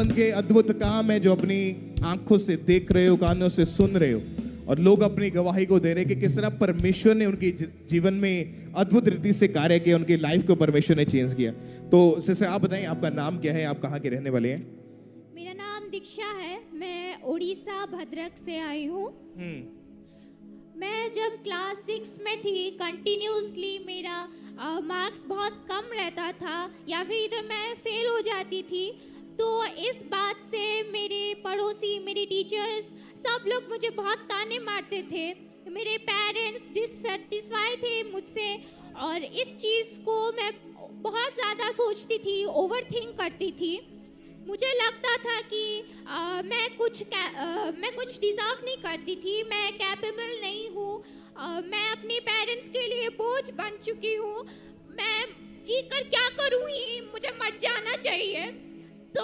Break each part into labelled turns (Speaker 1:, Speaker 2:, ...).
Speaker 1: उनके अद्भुत काम है जो अपनी आंखों से देख रहे हो, कानों से सुन रहे हो, और लोग अपनी गवाही को दे रहे हैं कि किस तरह परमेश्वर ने उनकी जीवन में अद्भुत रीति से कार्य किया, उनकी लाइफ को परमेश्वर ने चेंज किया। तो सिस्टर आप बताएं आपका नाम क्या है, आप कहाँ के रहने वाले हैं?
Speaker 2: मेरा नाम दीक्षा है, मैं उड़ीसा भद्रक से आई हूँ। मैं जब क्लास 6 में थी, कंटिन्यूसली मेरा मार्क्स बहुत कम रहता था या फिर इधर मैं फेल हो जाती थी। तो इस बात से मेरे पड़ोसी, मेरे टीचर्स, सब लोग मुझे बहुत ताने मारते थे। मेरे पेरेंट्स डिससेटिस्फाई थे मुझसे और इस चीज़ को मैं बहुत ज़्यादा सोचती थी, ओवरथिंक करती थी। मुझे लगता था कि मैं कुछ डिज़र्व नहीं करती थी, मैं कैपेबल नहीं हूँ, मैं अपने पेरेंट्स के लिए बोझ बन चुकी हूँ, मैं जी कर क्या करूँगी, मुझे मर जाना चाहिए। तो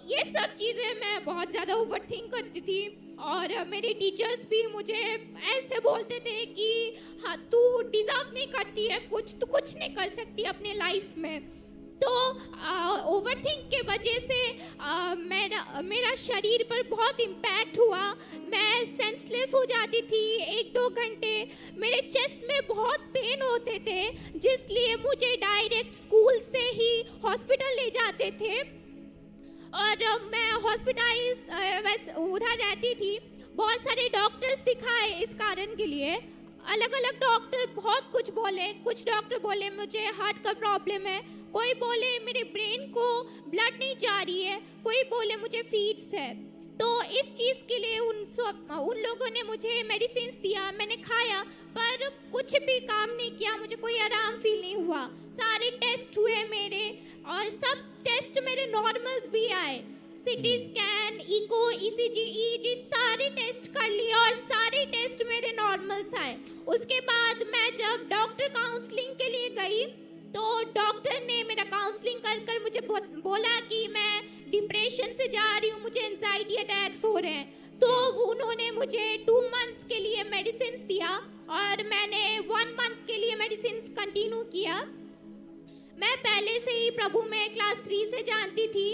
Speaker 2: ये सब चीज़ें मैं बहुत ज़्यादा ओवरथिंक करती थी और मेरे टीचर्स भी मुझे ऐसे बोलते थे कि हाँ तू डिज़र्व नहीं करती है कुछ, तू कुछ नहीं कर सकती अपने लाइफ में। तो ओवरथिंक के वजह से मेरा शरीर पर बहुत इम्पैक्ट हुआ। मैं सेंसलेस हो जाती थी 1-2 घंटे, मेरे चेस्ट में बहुत पेन होते थे, जिसलिए मुझे डायरेक्ट स्कूल से ही हॉस्पिटल ले जाते थे और मैं हॉस्पिटलाइज उधर रहती थी। बहुत सारे डॉक्टर्स दिखाए इस कारण के लिए, अलग अलग डॉक्टर बहुत कुछ बोले। कुछ डॉक्टर बोले मुझे हार्ट का प्रॉब्लम है, कोई बोले मेरे ब्रेन को ब्लड नहीं जा रही है, कोई बोले मुझे फीड्स है। तो इस चीज़ के लिए उन लोगों ने मुझे मेडिसिन दिया, मैंने खाया, पर कुछ भी काम नहीं किया, मुझे कोई आराम फील नहीं हुआ। सारे टेस्ट हुए मेरे और सब टेस्ट मेरे नॉर्मल्स भी आए, CT scan, echo, ECG, EEG सारे टेस्ट कर लिए और सारे टेस्ट मेरे नॉर्मल्स आए। उसके बाद मैं जब डॉक्टर काउंसलिंग के लिए गई तो डॉक्टर ने मेरा काउंसलिंग कर मुझे बोला कि मैं डिप्रेशन से जा रही हूँ, मुझे एंजाइटी अटैक्स हो रहे हैं। तो उन्होंने मुझे 2 मंथ्स के लिए मेडिसिन दिया और मैंने 1 मंथ के लिए मेडिसिन कंटिन्यू किया। मैं पहले से ही प्रभु में क्लास 3 से जानती थी,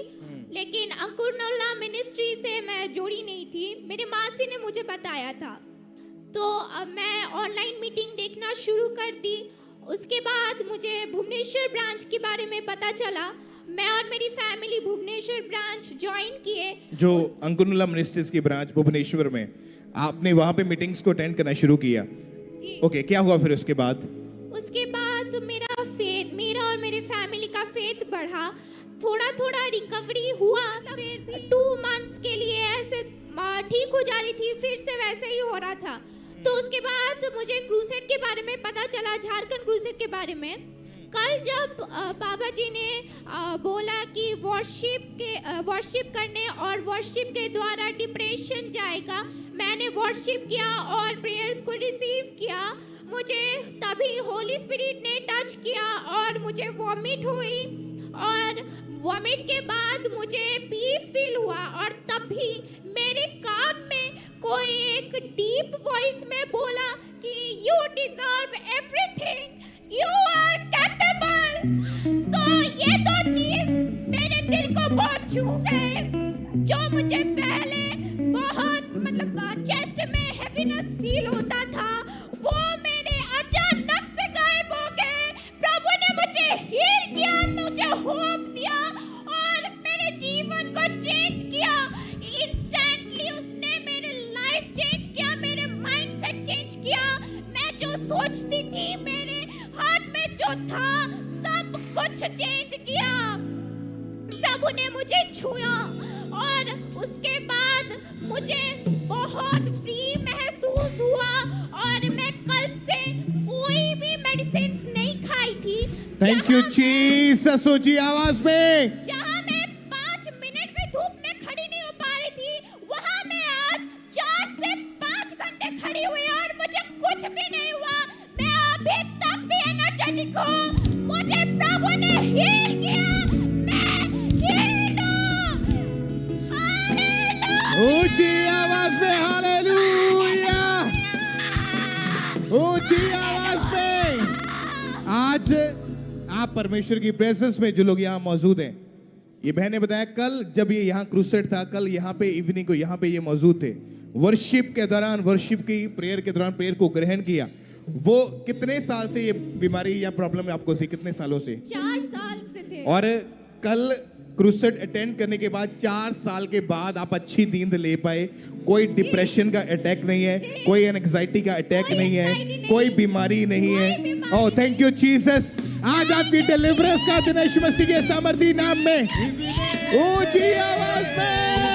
Speaker 2: लेकिन अंकुरनोला मिनिस्ट्री से मैं जुड़ी नहीं थी, मेरी मासी ने मुझे बताया था। तो मैं ऑनलाइन मीटिंग देखना शुरू कर दी। उसके बाद मुझे भुवनेश्वर ब्रांच के बारे में पता चला, मैं और मेरी फैमिली भुवनेश्वर ब्रांच ज्वाइन किए।
Speaker 1: जो अंकुरनोला मिनिस्ट्रीज की ब्रांच भुवनेश्वर में, आपने वहाँ पे मीटिंग्स को अटेंड करना शुरू किया?
Speaker 2: जी।
Speaker 1: ओके, क्या हुआ फिर उसके बाद?
Speaker 2: उसके बाद मेरा और मेरे फैमिली का फेथ बढ़ा, थोड़ा थोड़ा रिकवरी हुआ। फिर भी 2 मंथ्स के लिए ऐसे ठीक हो जा रही थी, फिर से वैसे ही हो रहा था। तो उसके बाद मुझे क्रूसेड के बारे में पता चला, झारखंड क्रूसेड के बारे में। कल जब बाबा जी ने बोला कि वर्शिप करने और वर्शिप के द्वारा डिप्रेशन जाएगा, मैंने वर्शिप किया और प्रेयर्स को रिसीव किया। मुझे तभी होली स्पिरिट ने टच किया और मुझे वॉमिट हुई और वॉमिट के बाद मुझे पीस फील हुआ और तभी मेरे कान में कोई एक डीप वॉइस में बोला कि you deserve everything, you are capable. तो ये 2 चीज मेरे दिल को बहुत छू गए। जो मुझे पहले बहुत चेस्ट में हैवीनेस फील होता था, वो मेरे अचानक से गायब हो गए। प्रभु ने मुझे हील किया, मुझे होप दिया और मेरे जीवन को चेंज किया। इंस्टेंटली उसने मेरे लाइफ चेंज किया, मेरे माइंडसेट चेंज किया। मैं जो सोचती थी, मेरे हार्ट में जो था, सब कुछ चेंज किया। प्रभु ने मुझे छुआ और उसके बाद मुझे बहुत फ्री महसूस हुआ और मैं कल से कोई भी मेडिसिन नहीं खाई थी।
Speaker 1: Thank you Jesus. ऊंची आवाज में।
Speaker 2: जहाँ मैं 5 मिनट में धूप में खड़ी नहीं हो पा रही थी, वहाँ मैं आज 4 से 5 घंटे खड़ी हुई और मुझे कुछ भी नहीं हुआ। मैं अभी तक भी एनर्जेटिक हूँ। मुझे प्रभु ने हील किया, मैं हील्ड हूँ। हालेलुया।
Speaker 1: ऊंची आवाज में हालेलुया। ऊंची आवाज में। आज आप परमेश्वर की प्रेजेंस में जो लोग यहाँ मौजूद हैं, ये बहन ने बताया कल जब ये यहाँ क्रूसेड था, कल यहाँ पे इवनिंग को यहाँ पे ये मौजूद थे, वर्शिप के दौरान, वर्शिप की प्रेयर के दौरान प्रेयर को ग्रहण किया। वो कितने साल से ये बीमारी या प्रॉब्लम आपको थी, कितने सालों से?
Speaker 2: 4 साल से थे।
Speaker 1: और कल क्रूसेड अटेंड करने के बाद 4 साल के बाद आप अच्छी नींद ले पाए, कोई डिप्रेशन का अटैक नहीं है, कोई एंग्जाइटी का अटैक नहीं है, कोई बीमारी नहीं है। Oh thank you Jesus. आज आपकी डिलीवरेंस का दिन यीशु मसीह के सामर्थी नाम में ऊंची आवाज में